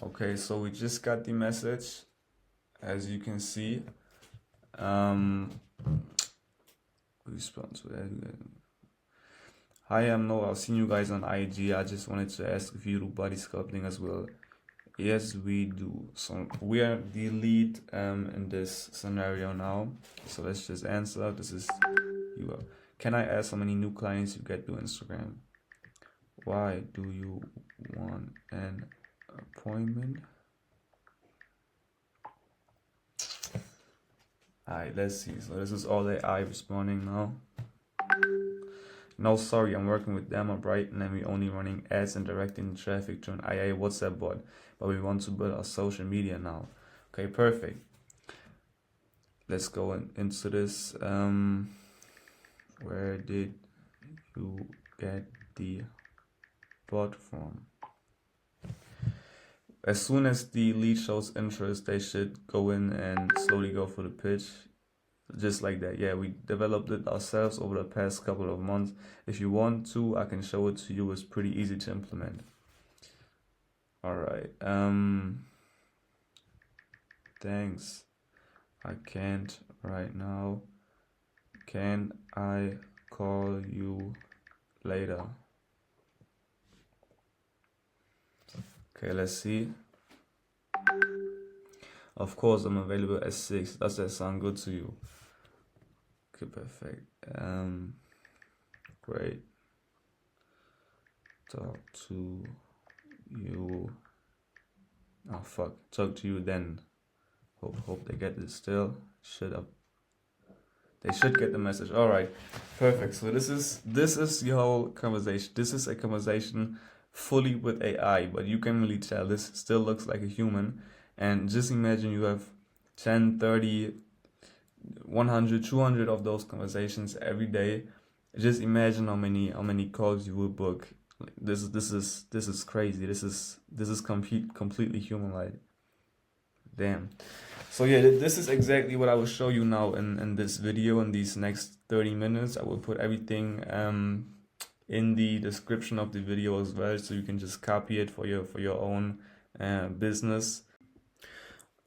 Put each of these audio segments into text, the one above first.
Okay, so we just got the message, as you can see. Um, Response to that. Hi, I'm Noah. I've seen you guys on IG. I just wanted to ask if you do body sculpting as well. Yes, we do. So we are the lead in this scenario now. So let's just answer. This is you. Can I ask how many new clients you get to Instagram? Why do you want an appointment? Alright, let's see. So this is all AI responding now. No, sorry, I'm working with them right, and then we only running ads and directing traffic to an IA WhatsApp bot, but we want to build our social media now. Okay, perfect. Let's go into this. Where did you get the bot from? As soon as the lead shows interest, they should go in and slowly go for the pitch. Just like that. Yeah, we developed it ourselves over the past couple of months. If you want to, I can show it to you. It's pretty easy to implement. All right. Thanks. I can't right now. Can I call you later? Okay, let's see. Of course, I'm available at 6. Does that sound good to you? Okay, perfect. Great. Talk to you. Oh fuck. Talk to you then. Hope they get it still. They should get the message. All right, perfect. So this is the whole conversation. This is a conversation fully with AI, but you can really tell this still looks like a human. And just imagine you have 10, 30, 100, 200 of those conversations every day. Just imagine how many calls you will book. Like, this is crazy. This is completely human-like. Damn. So yeah, this is exactly what I will show you now in this video. In these next 30 minutes, I will put everything in the description of the video as well, so you can just copy it for your own business.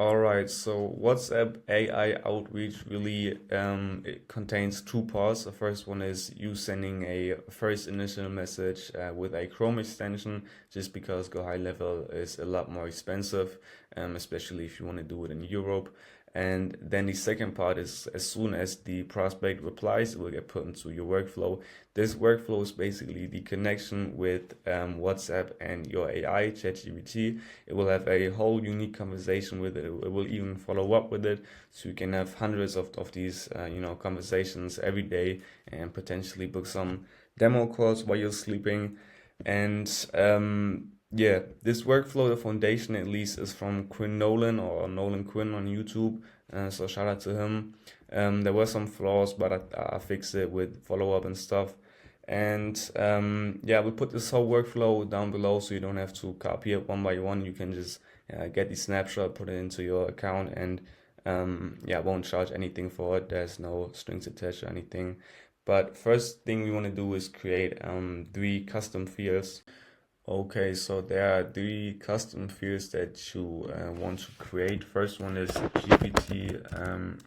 All right, so WhatsApp AI outreach really it contains two parts. The first one is you sending a first initial message with a Chrome extension, just because Go High Level is a lot more expensive, especially if you want to do it in Europe. And then the second part is as soon as the prospect replies, it will get put into your workflow. This workflow is basically the connection with WhatsApp and your AI, ChatGPT. It will have a whole unique conversation with it. It will even follow up with it. So you can have hundreds of these conversations every day and potentially book some demo calls while you're sleeping. And yeah, this workflow, the foundation at least, is from Quinn Nolan or Nolan Quinn on YouTube. So shout out to him. There were some flaws, but I fixed it with follow up and stuff. And yeah, we put this whole workflow down below so you don't have to copy it one by one. You can just get the snapshot, put it into your account, and yeah, won't charge anything for it. There's no strings attached or anything. But first thing we want to do is create 3 custom fields. Okay, so there are 3 custom fields that you want to create. First one is GPT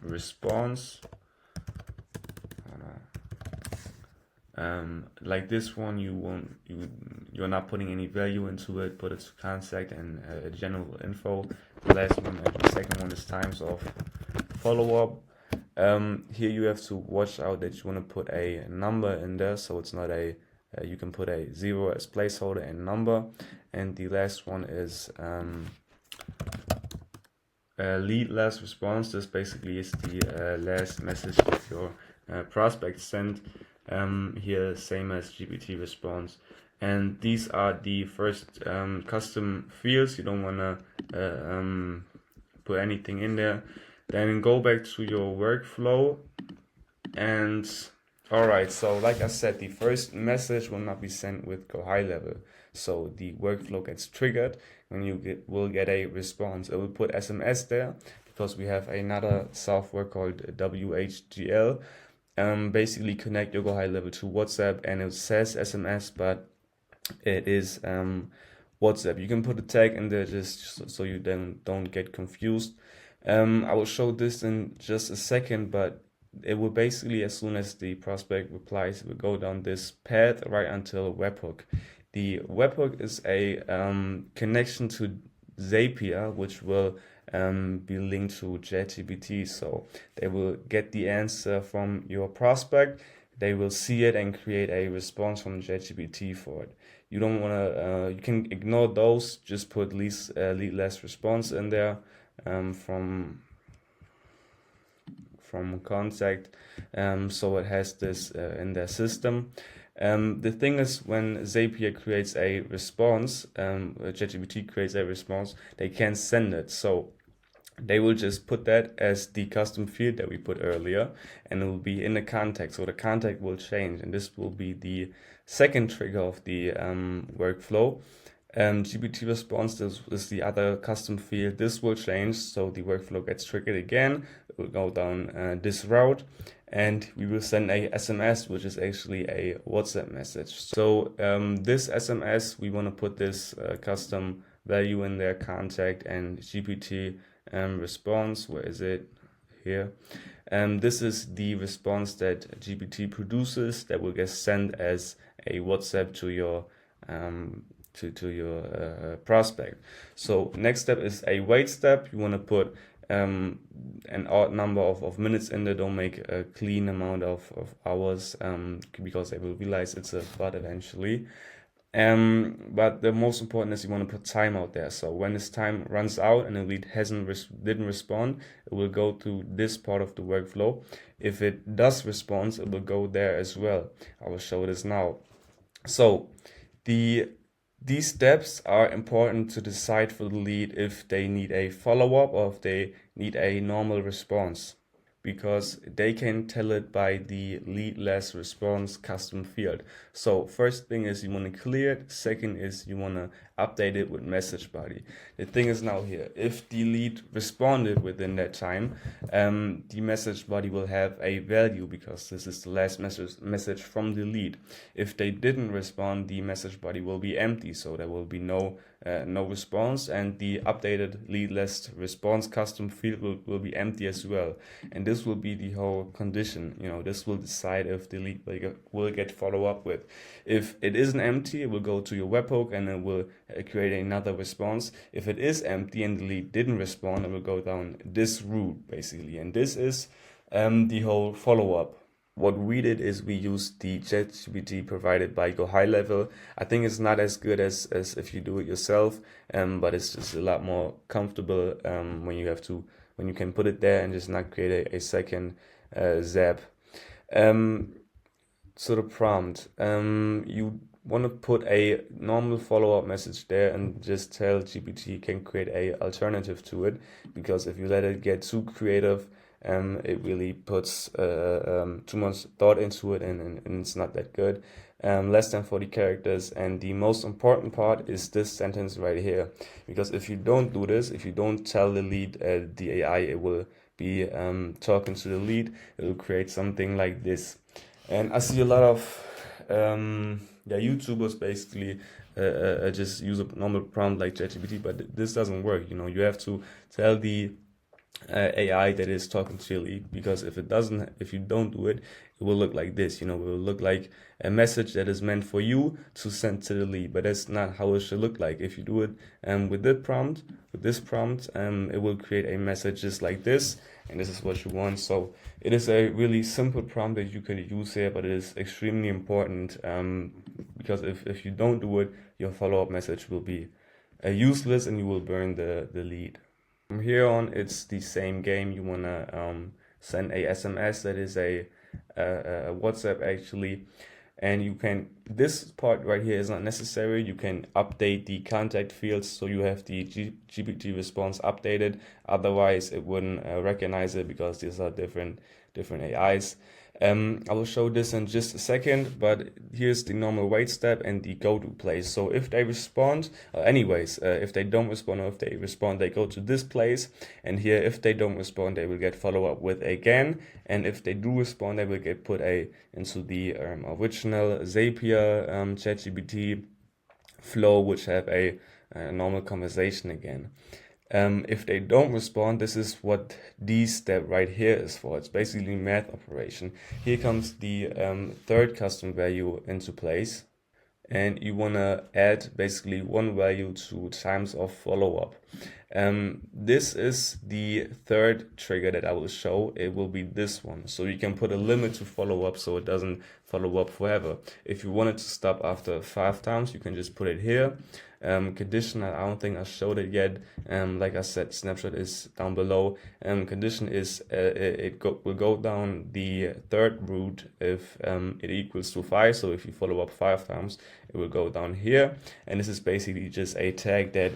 response. Like this one, you're not putting any value into it, but it's contact and general info. The last one, the second one is times of follow up. Here you have to watch out that you want to put a number in there, so it's not a you can put a 0 as placeholder and number. And the last one is lead last response. This basically is the last message that your prospect sent. Here, same as GPT response. And these are the first custom fields. You don't want to put anything in there. Then go back to your workflow. And all right, so like I said, the first message will not be sent with Go High Level. So the workflow gets triggered when you will get a response. It will put SMS there because we have another software called WHGL. Basically connect your Go High Level to WhatsApp, and it says SMS, but it is WhatsApp. You can put a tag in there just so you then don't get confused. I will show this in just a second, but it will basically, as soon as the prospect replies, it will go down this path right until webhook. The webhook is a connection to Zapier, which will be linked to ChatGPT. So they will get the answer from your prospect, they will see it and create a response from ChatGPT for it. You don't want to, you can ignore those, just put lead less response in there from contact, so it has this in their system. The thing is, when Zapier creates a response, ChatGPT creates a response, they can't send it. So they will just put that as the custom field that we put earlier, and it will be in the contact. So the contact will change, and this will be the second trigger of the workflow. GPT response is the other custom field. This will change, so the workflow gets triggered again. It will go down this route, and we will send a SMS, which is actually a WhatsApp message. So this SMS, we want to put this custom value in their contact, and GPT response, where is it? Here. This is the response that GPT produces that will get sent as a WhatsApp to your prospect. So next step is a wait step. You want to put an odd number of minutes in there. Don't make a clean amount of hours because they will realize it's a bot eventually. But the most important is you want to put time out there. So when this time runs out and the lead didn't respond, it will go to this part of the workflow. If it does respond, it will go there as well. I will show this now. So these steps are important to decide for the lead if they need a follow-up or if they need a normal response, because they can tell it by the lead less response custom field. So first thing is you want to clear it. Second is you want to update it with message body. The thing is now here, if the lead responded within that time, the message body will have a value because this is the last message from the lead. If they didn't respond, the message body will be empty, so there will be no response, and the updated lead list response custom field will be empty as well. And this will be the whole condition. This will decide if the lead will get follow up with. If it isn't empty, it will go to your webhook and it will create another response. If it is empty and the lead didn't respond, it will go down this route basically. And this is the whole follow up. What we did is we used the ChatGPT provided by Go High Level. I think it's not as good as if you do it yourself, but it's just a lot more comfortable when you can put it there and just not create a second zap. So the prompt, you want to put a normal follow-up message there and just tell GPT can create a alternative to it, because if you let it get too creative, it really puts too much thought into it, and it's not that good. Less than 40 characters, and the most important part is this sentence right here, because if you don't do this, if you don't tell the lead, the AI, it will be talking to the lead, it will create something like this. And I see a lot of YouTubers basically just use a normal prompt like ChatGPT, but this doesn't work. You have to tell the AI that is talking to your lead, because if you don't do it, it will look like this. It will look like a message that is meant for you to send to the lead, but that's not how it should look like. If you do it with this prompt, it will create a message just like this, and this is what you want. So it is a really simple prompt that you can use here, but it is extremely important because if you don't do it, your follow-up message will be useless and you will burn the lead. From here on, it's the same game. You want to send a SMS that is a WhatsApp actually, and this part right here is not necessary. You can update the contact fields so you have the GPT response updated. Otherwise, it wouldn't recognize it because these are different AIs. I will show this in just a second, but here's the normal wait step and the go to place. So if they respond, if they don't respond, or if they respond, they go to this place. And here, if they don't respond, they will get follow up with again. And if they do respond, they will get put into the original Zapier ChatGPT flow, which have a a normal conversation again. If they don't respond, this is what this step right here is for. It's basically math operation. Here comes the third custom value into place, and you want to add basically one value to times of follow-up. This is the third trigger that I will show. It will be this one. So you can put a limit to follow-up so it doesn't follow up forever. If you want it to stop after 5 times, you can just put it here. Condition, I don't think I showed it yet. Like I said, snapshot is down below. Condition is will go down the third root if it equals to 5. So if you follow up 5 times, it will go down here. And this is basically just a tag that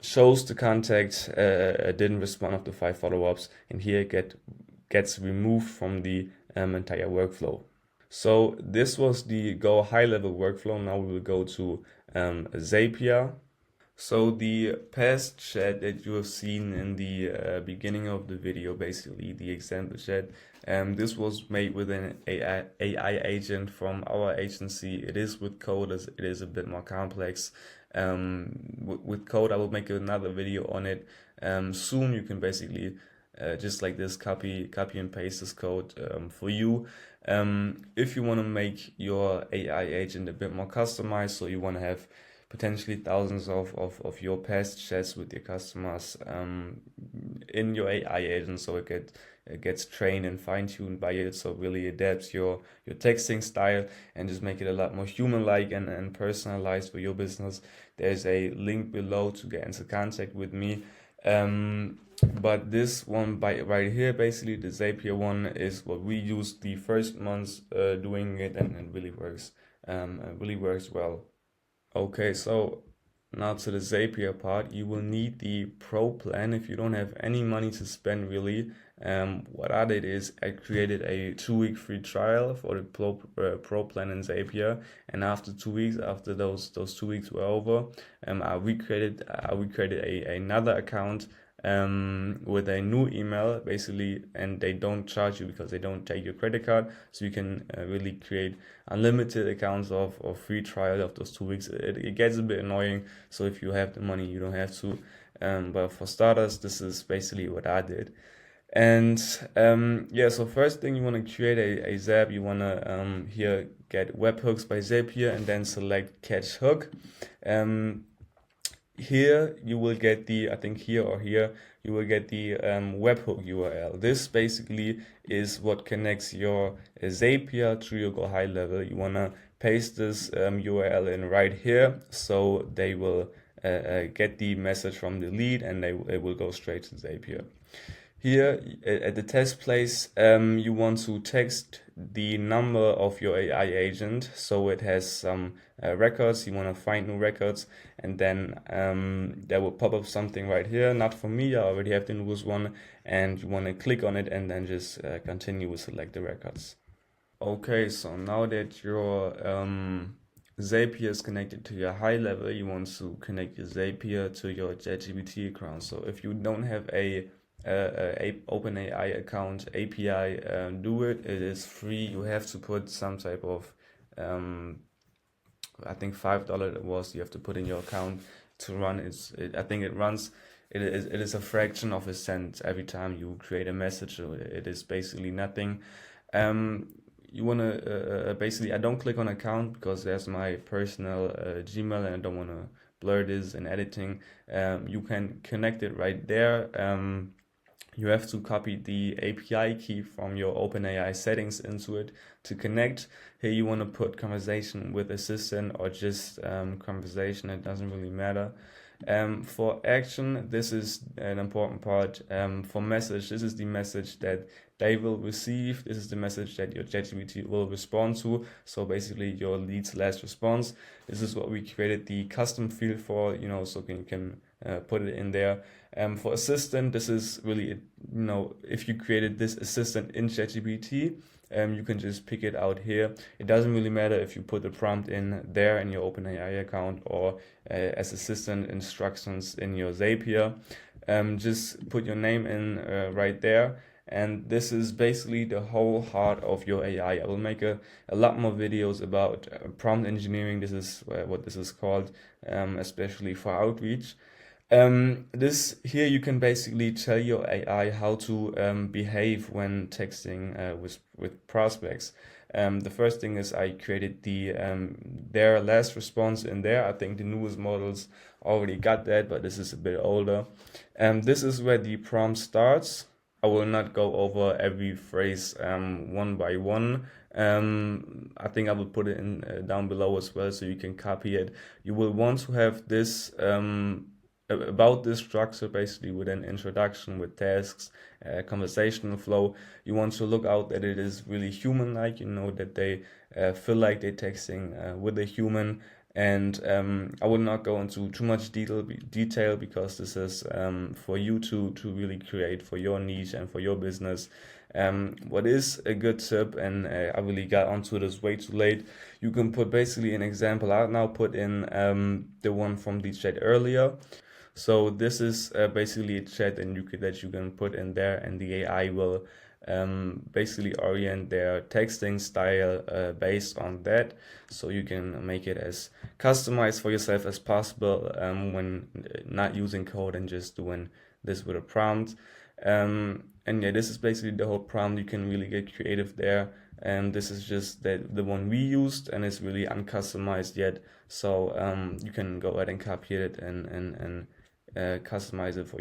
shows the contact didn't respond after 5 follow-ups, and here gets removed from the entire workflow. So this was the Go high level workflow. Now we will go to Zapier. So the past chat that you have seen in the beginning of the video, basically the example chat, this was made with an AI agent from our agency. It is with code, it is a bit more complex. With code, I will make another video on it soon. You can basically just like this copy and paste this code for you. If you want to make your AI agent a bit more customized, so you want to have potentially thousands of your past chats with your customers in your AI agent, so it gets trained and fine-tuned by it, so really adapts your texting style and just make it a lot more human-like and personalized for your business. There's a link below to get into contact with me. But this one right here, basically the Zapier one, is what we used the first months doing it, and it really works well. Okay, so now to the Zapier part. You will need the Pro plan if you don't have any money to spend really. What I did is I created a 2-week free trial for the Pro plan in Zapier, and after 2 weeks, after those 2 weeks were over, I recreated another account with a new email basically, and they don't charge you because they don't take your credit card, so you can really create unlimited accounts of free trial of those 2 weeks. It gets a bit annoying, so if you have the money you don't have to, but for starters this is basically what I did. And yeah, so first thing, you want to create a Zap. You want to here get webhooks by Zapier and then select catch hook. Here you will get the, I think here or here, you will get the webhook URL. This basically is what connects your Zapier to your Go High level. You want to paste this URL in right here, so they will get the message from the lead and it will go straight to Zapier. Here at the test place, you want to text the number of your AI agent, so it has some records. You want to find new records, and then there will pop up something right here. Not for me, I already have the newest one, and you want to click on it and then just continue to select the records. Okay, so now that your Zapier is connected to your high level, you want to connect your Zapier to your ChatGPT account. So if you don't have a OpenAI account API, do it. It is free. You have to put some type of I think $5 it was, you have to put in your account to run. I think it runs. It is a fraction of a cent every time you create a message. So it is basically nothing. You want to basically, I don't click on account because there's my personal Gmail and I don't want to blur this in editing. You can connect it right there. You have to copy the API key from your OpenAI settings into it to connect. Here you want to put conversation with assistant or just conversation. It doesn't really matter. For action, this is an important part. For message, this is the message that they will receive. This is the message that your ChatGPT will respond to. So basically your lead's last response. This is what we created the custom field for, so you can put it in there. For assistant, this is really, if you created this assistant in ChatGPT, you can just pick it out here. It doesn't really matter if you put the prompt in there in your OpenAI account or as assistant instructions in your Zapier. Just put your name in right there, And this is basically the whole heart of your AI. I will make a lot more videos about prompt engineering. This is what this is called, especially for outreach. This here you can basically tell your AI how to behave when texting with prospects. The first thing is I created their last response in there. I think the newest models already got that, but this is a bit older. This is where the prompt starts. I will not go over every phrase one by one. I think I will put it in down below as well, so you can copy it. You will want to have this about this structure, basically with an introduction, with tasks, conversational flow. You want to look out that it is really human-like, that they feel like they're texting with a human. And I will not go into too much detail because this is for you to really create for your niche and for your business. What is a good tip, and I really got onto this way too late, you can put basically an example. I'll now put in the one from the chat earlier. So this is basically a chat that you can put in there, and the AI will basically orient their texting style based on that. So you can make it as customized for yourself as possible when not using code and just doing this with a prompt. And yeah, this is basically the whole prompt. You can really get creative there. And this is just the one we used, and it's really uncustomized yet. So you can go ahead and copy it and customize it for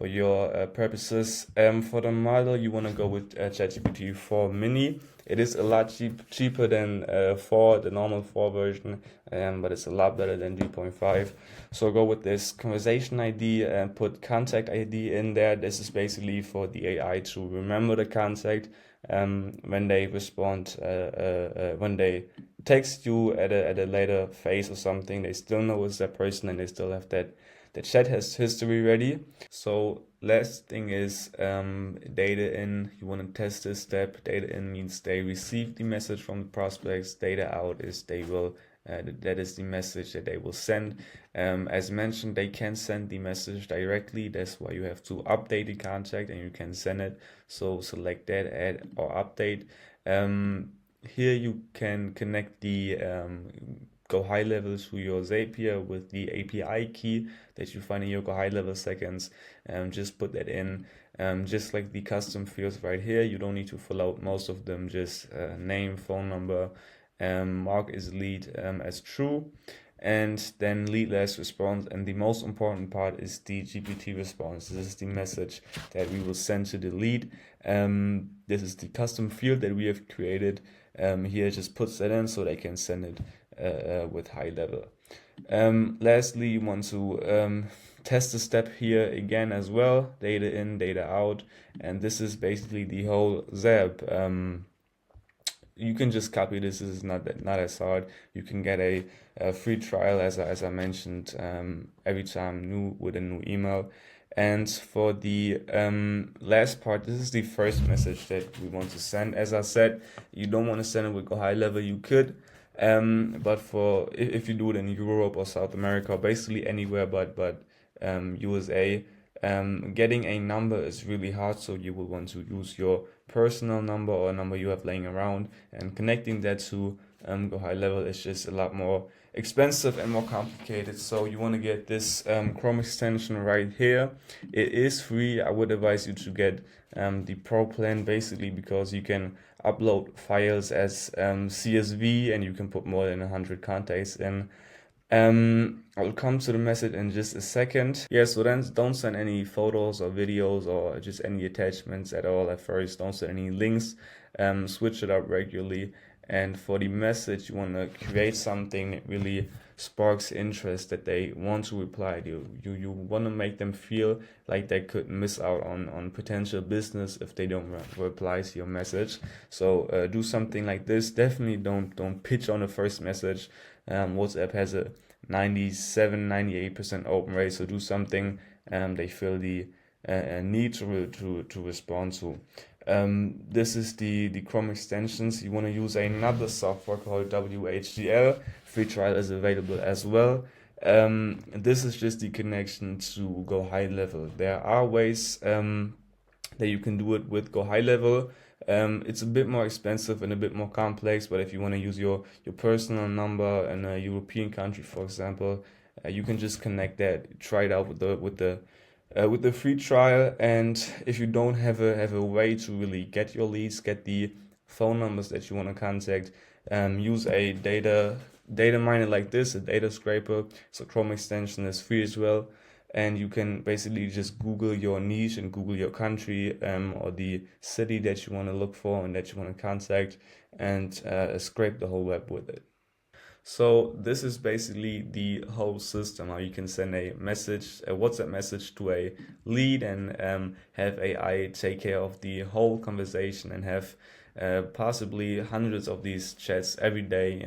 your purposes. For the model, you want to go with ChatGPT 4 Mini. It is a lot cheaper than 4, the normal 4 version, but it's a lot better than 3.5. So go with this conversation ID and put contact ID in there. This is basically for the AI to remember the contact when they respond, when they text you at a later phase or something. They still know it's that person, and they still have that chat has history ready. So last thing is data in. You want to test this step. Data in means they receive the message from the prospects. Data out is they will that is the message that they will send. As mentioned, they can send the message directly. That's why you have to update the contact, and you can send it. So select that, add or update. Here you can connect the Go high level to your Zapier with the API key that you find in your Go high level seconds. Just put that in, just like the custom fields right here. You don't need to fill out most of them, just name, phone number, mark is lead as true, and then lead last response. And the most important part is the GPT response. This is the message that we will send to the lead. This is the custom field that we have created. Here just puts that in so they can send it with high level. Lastly, you want to test the step here again as well, data in, data out, and this is basically the whole ZAP. You can just copy this. This is not as hard. You can get a free trial, as I mentioned, every time with a new email. And for the last part, this is the first message that we want to send. As I said, you don't want to send it with Go high level. You could, but if you do it in Europe or South America, or basically anywhere but USA, getting a number is really hard. So you will want to use your personal number or a number you have laying around, and connecting that to Go high level is just a lot more expensive and more complicated. So you want to get this Chrome extension right here. It is free. I would advise you to get the Pro plan, basically because you can upload files as CSV, and you can put more than 100 contacts in. I'll come to the message in just a second. Yeah, so then don't send any photos or videos or just any attachments at all at first. Don't send any links. Switch it up regularly. And for the message, you want to create something that really sparks interest, that they want to reply to. You want to make them feel like they could miss out on potential business if they don't reply to your message. So do something like this. Definitely don't pitch on the first message. WhatsApp has a 97-98% open rate, so do something they feel the need to respond to. This is the Chrome extensions. You want to use another software called WHDL. Free trial is available as well. This is just the connection to Go high level. There are ways that you can do it with, go high level. It's a bit more expensive and a bit more complex, but if you want to use your personal number in a European country, for example, you can just connect that, try it out with the free trial. And if you don't have a way to really get your leads, get the phone numbers that you want to contact, use a data miner like this, a data scraper. So Chrome extension is free as well, and you can basically just Google your niche and Google your country, or the city that you want to look for and that you want to contact, and scrape the whole web with it. So this is basically the whole system, how you can send a message, a WhatsApp message to a lead, and have AI take care of the whole conversation, and have possibly hundreds of these chats every day,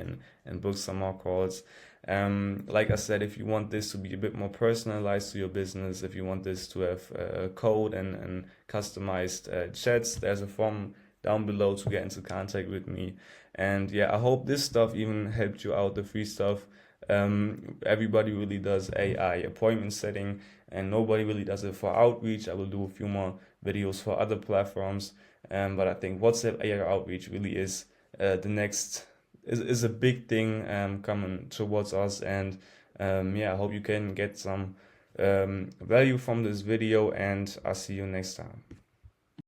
and book some more calls. Like I said, if you want this to be a bit more personalized to your business, if you want this to have code and customized chats, there's a form down below to get into contact with me. And yeah, I hope this stuff even helped you out, the free stuff. Everybody really does AI appointment setting, and nobody really does it for outreach. I will do a few more videos for other platforms, but I think WhatsApp AI outreach really is the next is a big thing coming towards us. And yeah, I hope you can get some value from this video, and I'll see you next time.